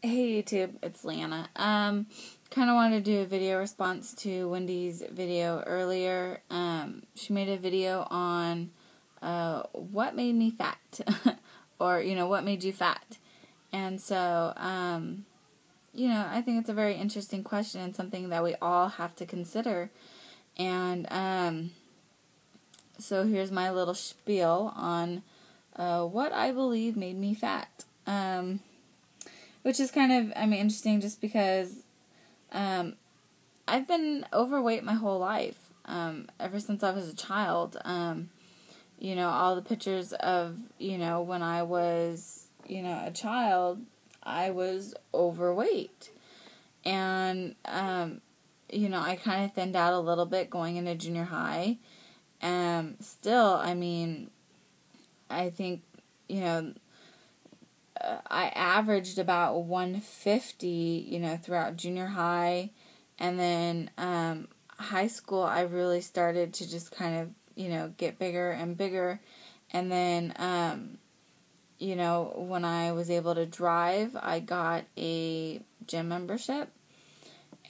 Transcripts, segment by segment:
Hey YouTube, it's Lana. Kind of wanted to do a video response to Wendy's video earlier. She made a video on what made me fat, or what made you fat. And so, I think it's a very interesting question and something that we all have to consider. And so here's my little spiel on what I believe made me fat. Which is kind of, interesting just because I've been overweight my whole life, ever since I was a child. All the pictures of, when I was, a child, I was overweight. And, I kind of thinned out a little bit going into junior high. Still, I think, I averaged about 150, throughout junior high, and then high school I really started to just kind of, get bigger and bigger, and then, when I was able to drive, I got a gym membership,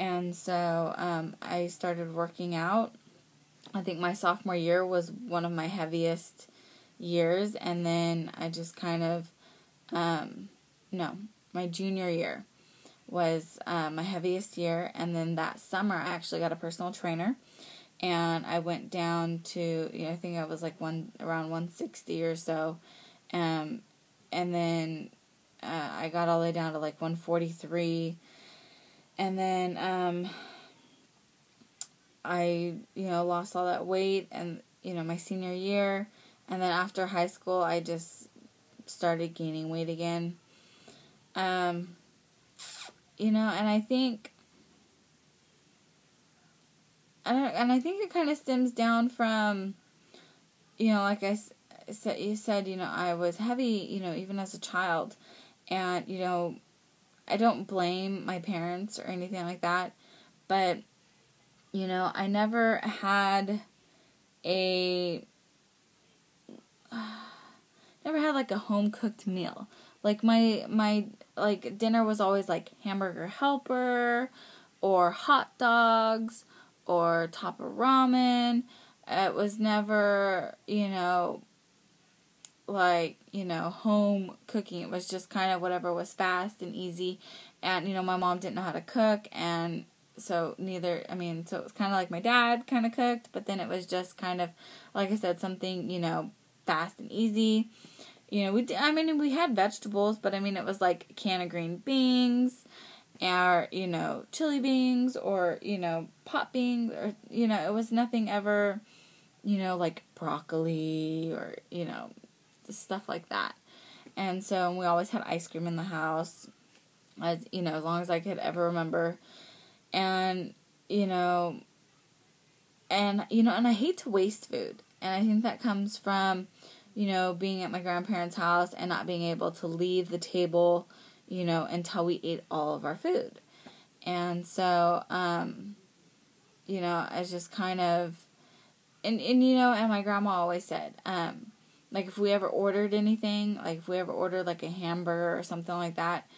and so I started working out. I think my sophomore year was one of my heaviest years, and then I just kind of my junior year was my heaviest year, and then that summer I actually got a personal trainer, and I went down to, I think I was like around 160 or so, and then I got all the way down to like 143, and then I, lost all that weight, and, my senior year, and then after high school I just started gaining weight again. And I think, it kind of stems down from, like I said, I was heavy, even as a child, and, I don't blame my parents or anything like that, but, I never had like a home-cooked meal. Like, my dinner was always, like, hamburger helper, or hot dogs, or top of ramen. It was never, home cooking. It was just kind of whatever was fast and easy. And, my mom didn't know how to cook, and so so it was kind of like my dad kind of cooked, but then it was just kind of, like I said, something, fast and easy. We had vegetables, but it was like a can of green beans, or, chili beans, or, pot beans, or, it was nothing ever, like broccoli, or, stuff like that. And so we always had ice cream in the house, as long as I could ever remember. And, and I hate to waste food. And I think that comes from, being at my grandparents' house and not being able to leave the table, until we ate all of our food. And so, I just kind of, and my grandma always said, like, if we ever ordered anything, like, if we ever ordered, like, a hamburger or something like that,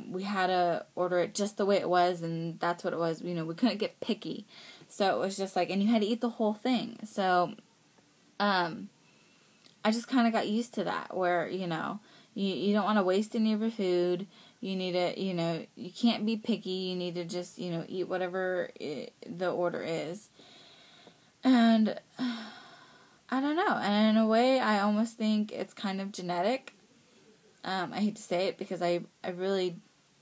we had to order it just the way it was, and that's what it was. We couldn't get picky. So it was just like, and you had to eat the whole thing. So, I just kind of got used to that, where, you don't want to waste any of your food. You need to, you can't be picky. You need to just, eat whatever the order is. And I don't know. And in a way, I almost think it's kind of genetic. I hate to say it, because I really,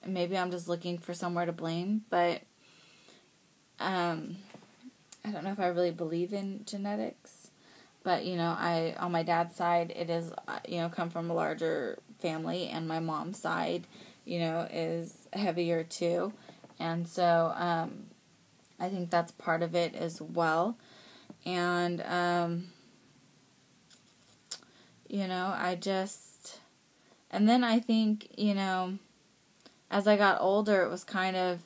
maybe I'm just looking for somewhere to blame, but I don't know if I really believe in genetics. But, on my dad's side, it is, come from a larger family, and my mom's side, is heavier too. And so, I think that's part of it as well. And, and then I think, as I got older, it was kind of,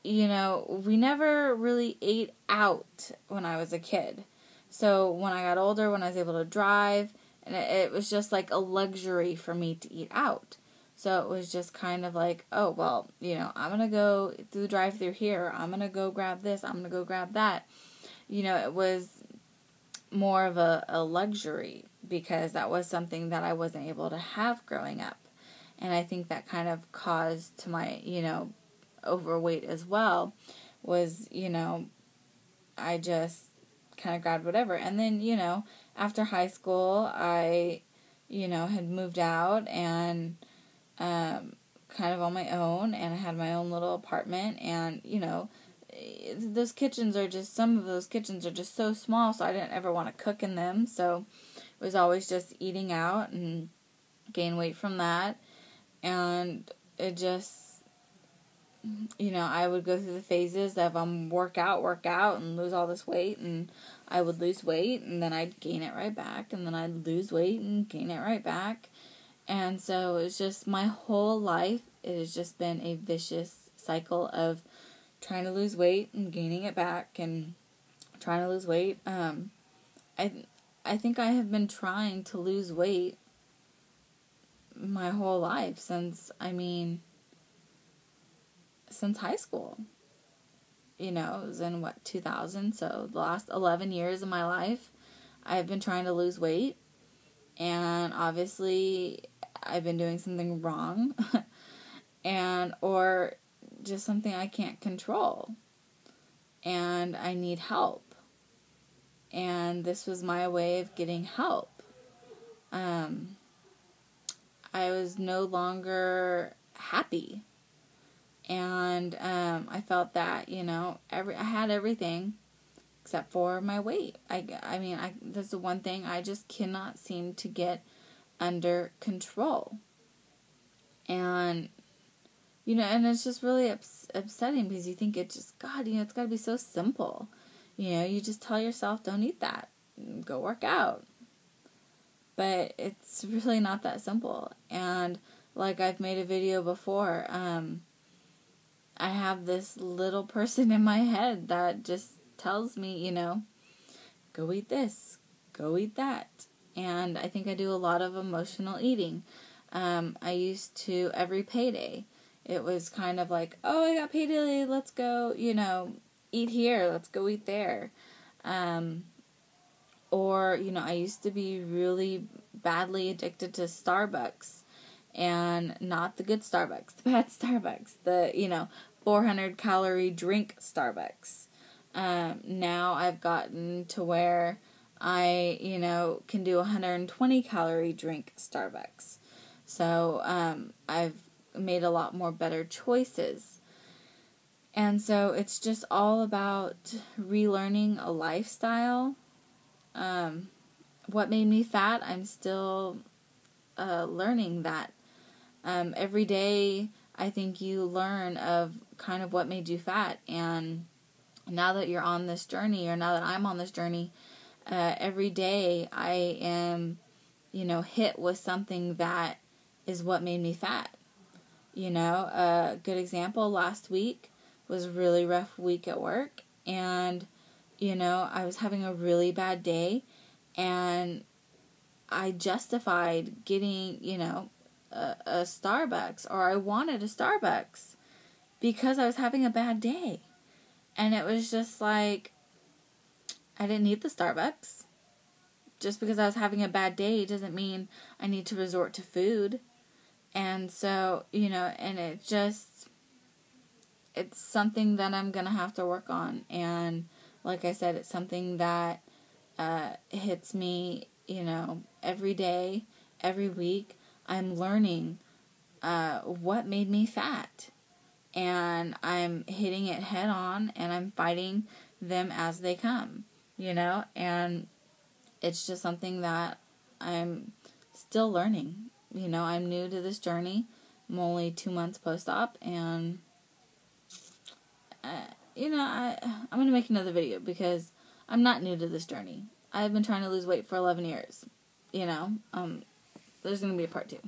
we never really ate out when I was a kid. So when I got older, when I was able to drive, and it was just like a luxury for me to eat out. So it was just kind of like, oh, well, I'm going to go through the drive-thru here. I'm going to go grab this. I'm going to go grab that. It was more of a luxury because that was something that I wasn't able to have growing up. And I think that kind of caused to my, overweight as well was, I just kind of grabbed whatever. And then, after high school, I, had moved out and kind of on my own, and I had my own little apartment, and, those kitchens are just, some of those kitchens are just so small, so I didn't ever want to cook in them, so it was always just eating out and gain weight from that, and it just, I would go through the phases of work out, and lose all this weight, and I would lose weight, and then I'd gain it right back, and then I'd lose weight and gain it right back, and so it's just my whole life, it has just been a vicious cycle of trying to lose weight and gaining it back and trying to lose weight. I think I have been trying to lose weight my whole life since high school. It was in 2000, so the last 11 years of my life I've been trying to lose weight, and obviously I've been doing something wrong or just something I can't control, and I need help, and this was my way of getting help. I was no longer happy, and I felt that, I had everything except for my weight. That's the one thing I just cannot seem to get under control. And, and it's just really upsetting because you think it's just, God, it's got to be so simple. You just tell yourself, don't eat that. Go work out. But it's really not that simple. And like I've made a video before, I have this little person in my head that just tells me, go eat this, go eat that. And I think I do a lot of emotional eating. I used to, every payday, it was kind of like, oh, I got payday, let's go, eat here, let's go eat there. Or, I used to be really badly addicted to Starbucks, and not the good Starbucks, the bad Starbucks, the, 400 calorie drink Starbucks. Now I've gotten to where I, can do 120 calorie drink Starbucks. So, I've made a lot more better choices. And so it's just all about relearning a lifestyle. What made me fat, I'm still learning that. Every day, I think you learn of kind of what made you fat. And now that you're on this journey, or now that I'm on this journey, every day I am, hit with something that is what made me fat. A good example, last week was a really rough week at work, and, I was having a really bad day, and I justified getting, a Starbucks, or I wanted a Starbucks because I was having a bad day. And it was just like, I didn't need the Starbucks. Just because I was having a bad day doesn't mean I need to resort to food. And so, and it's something that I'm going to have to work on. And like I said, it's something that hits me, every day, every week. I'm learning what made me fat. And I'm hitting it head on, and I'm fighting them as they come, and it's just something that I'm still learning. I'm new to this journey. I'm only 2 months post-op, and, I'm going to make another video because I'm not new to this journey. I've been trying to lose weight for 11 years, there's going to be a part 2.